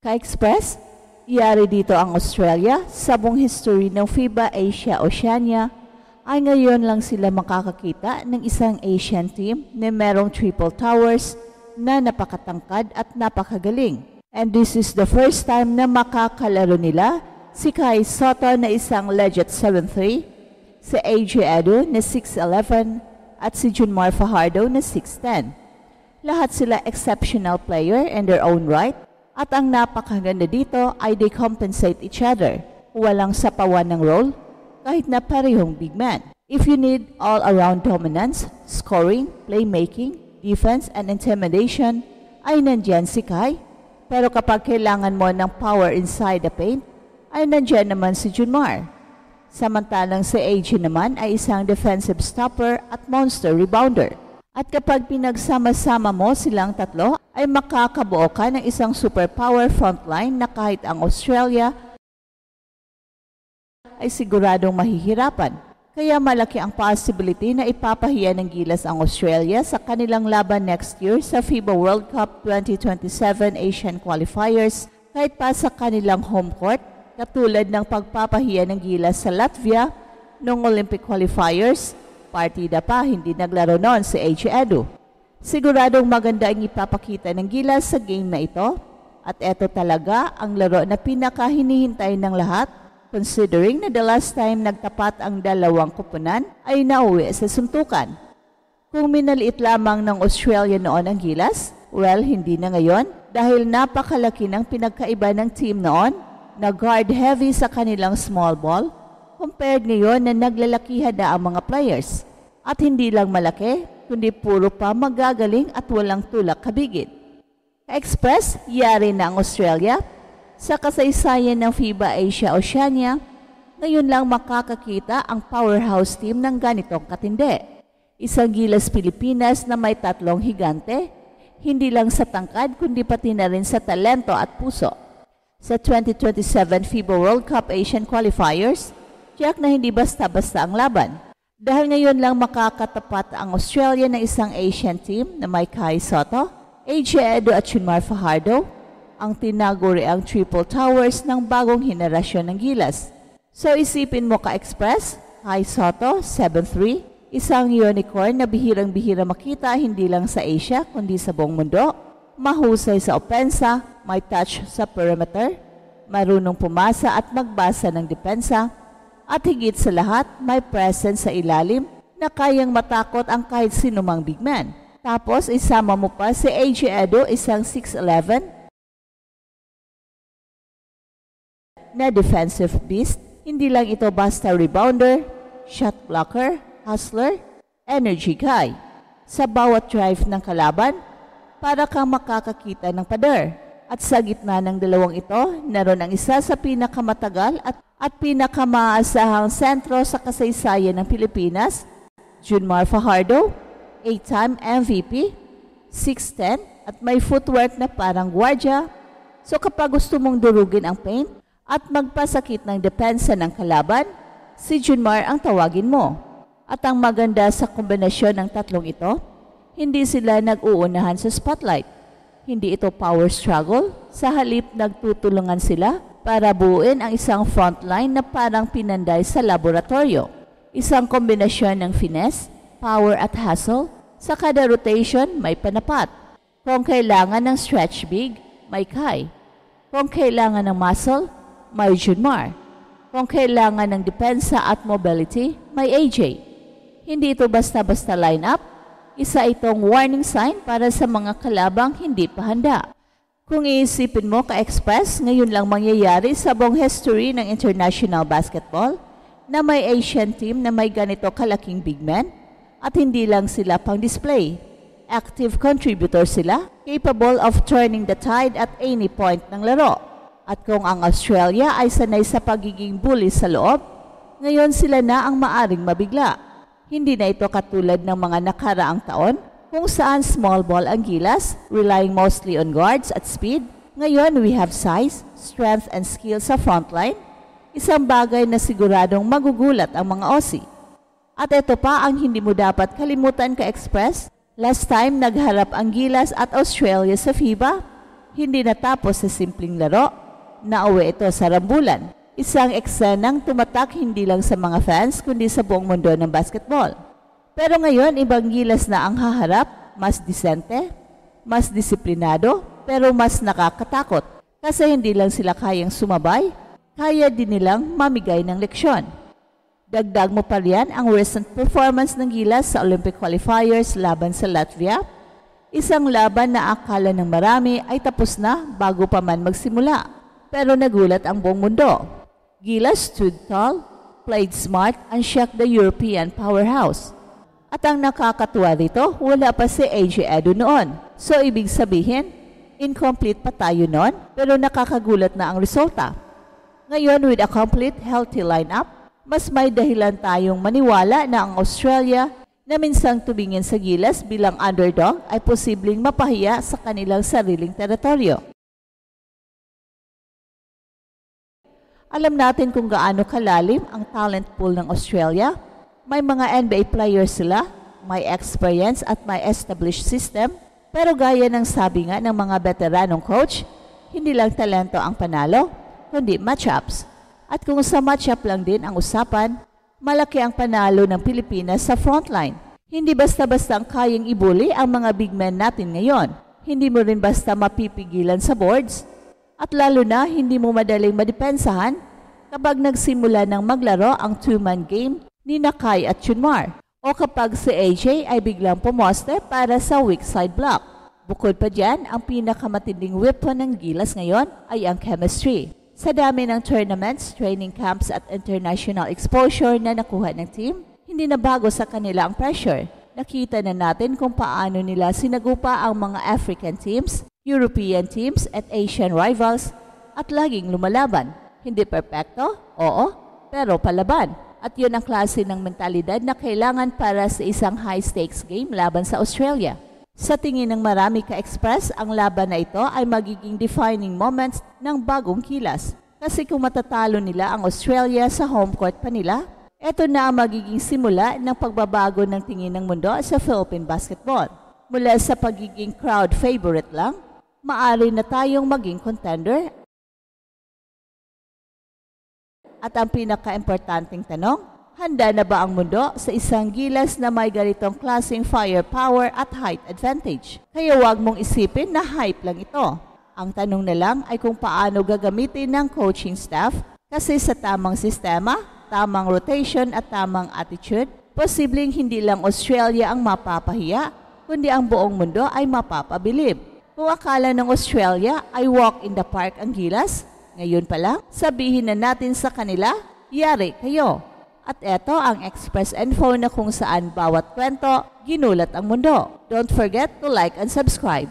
Ka-Express, iyari dito ang Australia sa buong history ng FIBA Asia Oceania ay ngayon lang sila makakakita ng isang Asian team na merong triple towers na napakatangkad at napakagaling. And this is the first time na makakalaro nila si Kai Sotto na isang legit 7'3", si AJ Edu na 6'11", at si Junmar Fajardo na 6'10". Lahat sila exceptional player in their own right. At ang napakaganda dito ay they compensate each other. Walang sapawan ng role kahit na parehong big man. If you need all-around dominance, scoring, playmaking, defense, and intimidation, ay nandyan si Kai. Pero kapag kailangan mo ng power inside the paint, ay nandyan naman si Junmar. Samantalang si AJ naman ay isang defensive stopper at monster rebounder. At kapag pinagsama-sama mo silang tatlo, ay makakabuo ka ng isang superpower frontline na kahit ang Australia ay siguradong mahihirapan. Kaya malaki ang possibility na ipapahiya ng Gilas ang Australia sa kanilang laban next year sa FIBA World Cup 2027 Asian Qualifiers kahit pa sa kanilang home court, katulad ng pagpapahiya ng Gilas sa Latvia noong Olympic Qualifiers. Partida pa, hindi naglaro noon si AJ Edu. Siguradong maganda ang ipapakita ng Gilas sa game na ito at ito talaga ang laro na pinakahinihintay ng lahat considering na the last time nagtapat ang dalawang kupunan ay nauwi sa suntukan. Kung minaliit lamang ng Australia noon ang Gilas, well, hindi na ngayon dahil napakalaki ng pinagkaiba ng team noon na guard heavy sa kanilang small ball compared ngayon na naglalakihan na ang mga players. At hindi lang malaki, kundi puro pa magagaling at walang tulak kabigit. Express, yari na ang Australia. Sa kasaysayan ng FIBA Asia Oceania, ngayon lang makakakita ang powerhouse team ng ganitong katindi. Isang Gilas Pilipinas na may tatlong higante, hindi lang sa tangkad kundi pati na rin sa talento at puso. Sa 2027 FIBA World Cup Asian Qualifiers, tiyak na hindi basta-basta ang laban. Dahil ngayon lang makakatapat ang Australia ng isang Asian team na may Kai Sotto, AJ Edu at Junmar Fajardo, ang tinaguri ang triple towers ng bagong henerasyon ng Gilas. So isipin mo ka-Express, Kai Sotto, 7'3", isang unicorn na bihirang-bihira makita hindi lang sa Asia kundi sa buong mundo, mahusay sa opensa, may touch sa perimeter, marunong pumasa at magbasa ng depensa, at higit sa lahat, may presence sa ilalim na kayang matakot ang kahit sinumang big man. Tapos isama mo pa si AJ Edu, isang 6'11", na defensive beast. Hindi lang ito basta rebounder, shot blocker, hustler, energy guy. Sa bawat drive ng kalaban, para kang makakakita ng pader. At sa gitna ng dalawang ito, naroon ang isa sa pinakamatagal at pinakamaasahang sentro sa kasaysayan ng Pilipinas, Junmar Fajardo, 8-time MVP, 6'10", at may footwork na parang gwardya. So kapag gusto mong durugin ang paint at magpasakit ng depensa ng kalaban, si Junmar ang tawagin mo. At ang maganda sa kombinasyon ng tatlong ito, hindi sila nag-uunahan sa spotlight. Hindi ito power struggle, sa halip nagtutulungan sila para buuin ang isang frontline na parang pinanday sa laboratorio. Isang kombinasyon ng finesse, power at hustle, sa kada rotation may panapat. Kung kailangan ng stretch big, may Kai. Kung kailangan ng muscle, may Junmar. Kung kailangan ng depensa at mobility, may AJ. Hindi ito basta-basta lineup. Isa itong warning sign para sa mga kalabang hindi pa handa. Kung iisipin mo ka-Express, ngayon lang mangyayari sa buong history ng international basketball na may Asian team na may ganito kalaking big man at hindi lang sila pang display. Active contributor sila, capable of turning the tide at any point ng laro. At kung ang Australia ay sanay sa pagiging bully sa loob, ngayon sila na ang maaring mabigla. Hindi na ito katulad ng mga nakaraang taon kung saan small ball ang Gilas, relying mostly on guards at speed. Ngayon we have size, strength and skill sa frontline, isang bagay na siguradong magugulat ang mga Aussie. At ito pa ang hindi mo dapat kalimutan ka-Express, last time nagharap ang Gilas at Australia sa FIBA, Hindi natapos sa simpleng laro, nauwi ito sa rambulan. Isang eksenang tumatak hindi lang sa mga fans kundi sa buong mundo ng basketball. Pero ngayon, ibang gilas na ang haharap, mas disente, mas disiplinado, pero mas nakakatakot. Kasi hindi lang sila kayang sumabay, kaya din nilang mamigay ng leksyon. Dagdag mo pa riyan ang recent performance ng gilas sa Olympic qualifiers laban sa Latvia. Isang laban na akala ng marami ay tapos na bago pa man magsimula. Pero nagulat ang buong mundo. Gilas stood tall, played smart, and shocked the European powerhouse. At ang nakakatuwa dito, wala pa si AJ Edu noon. So ibig sabihin, incomplete pa tayo noon, pero nakakagulat na ang resulta. Ngayon with a complete healthy lineup, mas may dahilan tayong maniwala na ang Australia na minsang tumingin sa gilas bilang underdog ay posibleng mapahiya sa kanilang sariling teritoryo. Alam natin kung gaano kalalim ang talent pool ng Australia. May mga NBA players sila, may experience at may established system. Pero gaya ng sabi nga ng mga veteranong coach, hindi lang talento ang panalo, kundi matchups. At kung sa matchup lang din ang usapan, malaki ang panalo ng Pilipinas sa frontline. Hindi basta-basta ang kayang ibuli ang mga big men natin ngayon. Hindi mo rin basta mapipigilan sa boards. At lalo na hindi mo madaling madepensahan kapag nagsimula ng maglaro ang two-man game ni Nakay at Chunmar o kapag si AJ ay biglang pumoste para sa weak side block. Bukod pa dyan, ang pinakamatinding weapon ng gilas ngayon ay ang chemistry. Sa dami ng tournaments, training camps at international exposure na nakuha ng team, hindi na bago sa kanila ang pressure. Nakita na natin kung paano nila sinagupa ang mga African teams, European teams at Asian rivals at laging lumalaban. Hindi perpekto? Oo, pero palaban. At yun ang klase ng mentalidad na kailangan para sa isang high-stakes game laban sa Australia. Sa tingin ng marami ka-express, ang laban na ito ay magiging defining moments ng bagong kilas. Kasi kung matatalo nila ang Australia sa home court pa nila, ito na ang magiging simula ng pagbabago ng tingin ng mundo sa Philippine basketball. Mula sa pagiging crowd favorite lang, maaari na tayong maging contender. At ang pinaka-importanting tanong, handa na ba ang mundo sa isang gilas na may ganitong klaseng firepower at height advantage? Kaya huwag mong isipin na hype lang ito. Ang tanong na lang ay kung paano gagamitin ng coaching staff kasi sa tamang sistema, tamang rotation at tamang attitude, posibleng hindi lang Australia ang mapapahiya, kundi ang buong mundo ay mapapabilib. Kung akala ng Australia ay walk in the park ang gilas, ngayon pa lang, sabihin na natin sa kanila, yari kayo. At eto ang Express Info na kung saan bawat kwento, ginulat ang mundo. Don't forget to like and subscribe.